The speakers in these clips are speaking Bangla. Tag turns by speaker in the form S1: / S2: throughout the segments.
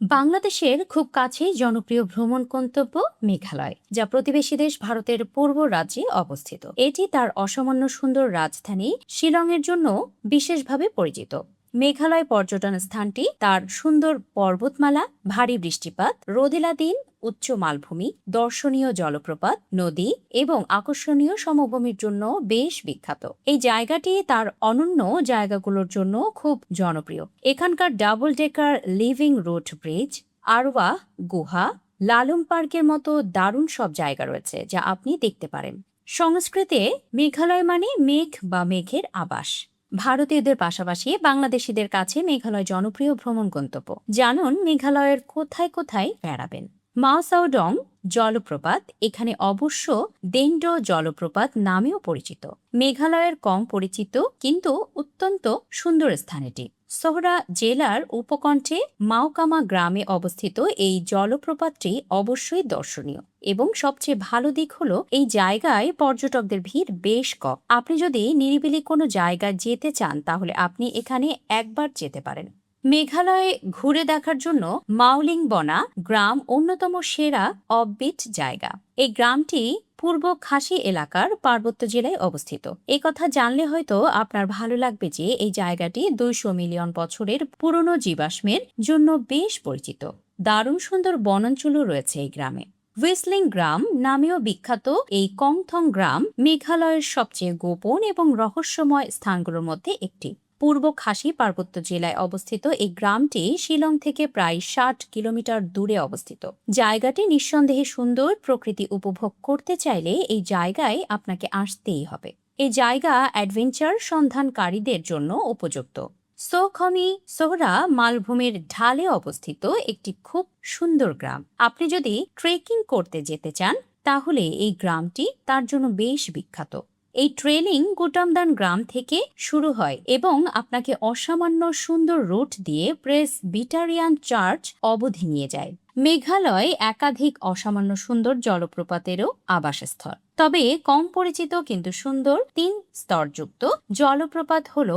S1: বাংলাদেশের খুব কাছেই জনপ্রিয় ভ্রমণ গন্তব্য মেঘালয়, যা প্রতিবেশী দেশ ভারতের পূর্ব রাজ্যে অবস্থিত। এটি তার অসামান্য সুন্দর রাজধানী শিলংয়ের জন্য বিশেষভাবে পরিচিত। মেঘালয় পর্যটন স্থানটি তার সুন্দর পর্বতমালা, ভারী বৃষ্টিপাত, রোদেলা দিন, উচ্চ মালভূমি, দর্শনীয় জলপ্রপাত, নদী এবং আকর্ষণীয় সমভূমির জন্য বেশ বিখ্যাত। এই জায়গাটি তার অনন্য জায়গাগুলোর জন্য খুব জনপ্রিয়। এখানকার double decker living root bridge, Arwah গুহা, লালুং পার্কের মতো দারুণ সব জায়গা রয়েছে যা আপনি দেখতে পারেন। সংস্কৃতে মেঘালয় মানে মেঘ বা মেঘের আবাস। ভারতীয়দের পাশাপাশি বাংলাদেশিদের কাছে মেঘালয় জনপ্রিয় ভ্রমণ গন্তব্য। জানুন মেঘালয়ের কোথায় কোথায় বেড়াবেন। মাওসাওডং জলপ্রপাত, এখানে অবশ্য দেন্ডো জলপ্রপাত নামেও পরিচিত। মেঘালয়ের কম পরিচিত কিন্তু অত্যন্ত সুন্দর স্থান এটি। সোহরা জেলার উপকণ্ঠে মাওকামা গ্রামে অবস্থিত এই জলপ্রপাতটি অবশ্যই দর্শনীয় এবং সবচেয়ে ভালো দিক হলো এই জায়গায় পর্যটকদের ভিড় বেশ কম। আপনি যদি নিরিবিলি কোনো জায়গায় যেতে চান তাহলে আপনি এখানে একবার যেতে পারেন। মেঘালয়ে ঘুরে দেখার জন্য মাওলিংবনা গ্রাম অন্যতম সেরা অফবিট জায়গা। এই গ্রামটি পূর্ব খাসি এলাকার পার্বত্য জেলায় অবস্থিত। এই কথা জানলে হয়তো আপনার ভালো লাগবে যে এই জায়গাটি 200 মিলিয়ন বছরের পুরনো জীবাশ্মের জন্য বেশ পরিচিত। দারুণ সুন্দর বনাঞ্চলও রয়েছে এই গ্রামে। হুইসলিং গ্রাম নামেও বিখ্যাত এই কংথং গ্রাম মেঘালয়ের সবচেয়ে গোপন এবং রহস্যময় স্থানগুলোর মধ্যে একটি। পূর্ব খাসি পার্বত্য জেলায় অবস্থিত এই গ্রামটি শিলং থেকে প্রায় 60 কিলোমিটার দূরে অবস্থিত। জায়গাটি নিঃসন্দেহে সুন্দর। প্রকৃতি উপভোগ করতে চাইলে এই জায়গায় আপনাকে আসতেই হবে। এই জায়গা অ্যাডভেঞ্চার সন্ধানকারীদের জন্য উপযুক্ত। সোখমি সোহরা মালভূমির ঢালে অবস্থিত একটি খুব সুন্দর গ্রাম। আপনি যদি ট্রেকিং করতে যেতে চান তাহলে এই গ্রামটি তার জন্য বেশ বিখ্যাত। এই ট্রেলিং গুটামদান গ্রাম থেকে শুরু হয় এবং আপনাকে অসামান্য সুন্দর রুট দিয়ে প্রেসবিটারিয়ান চার্চ অবধি নিয়ে যায়। মেঘালয় একাধিক অসামান্য সুন্দর জলপ্রপাতেরও আবাসস্থল। তবে কম পরিচিত কিন্তু সুন্দর 3 স্তরযুক্ত জলপ্রপাত হল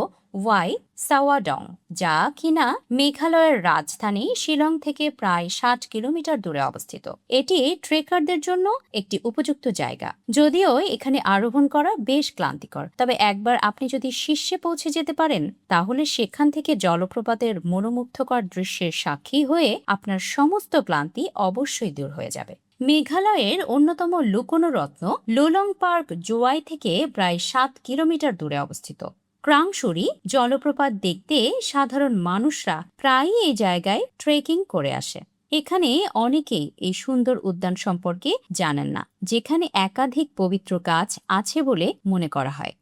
S1: ওয়াই সাওয়াডং, যা কিনা মেঘালয়ের রাজধানী শিলং থেকে প্রায় 60 কিলোমিটার দূরে অবস্থিত। এটি ট্রেকারদের জন্য একটি উপযুক্ত জায়গা, যদিও এখানে আরোহণ করা বেশ ক্লান্তিকর। তবে একবার আপনি যদি শীর্ষে পৌঁছে যেতে পারেন তাহলে সেখান থেকে জলপ্রপাতের মনোমুগ্ধকর দৃশ্যের সাক্ষী হয়ে আপনার সমস্ত ক্লান্তি অবশ্যই দূর হয়ে যাবে। মেঘালয়ের অন্যতম লুকোনো রত্ন লোলং পার্ক জোয়াই থেকে প্রায় 7 কিলোমিটার দূরে অবস্থিত। ক্রাংশুরি জলপ্রপাত দেখতে সাধারণ মানুষরা প্রায়ই এই জায়গায় ট্রেকিং করে আসে। এখানে অনেকেই এই সুন্দর উদ্যান সম্পর্কে জানেন না, যেখানে একাধিক পবিত্র গাছ আছে বলে মনে করা হয়।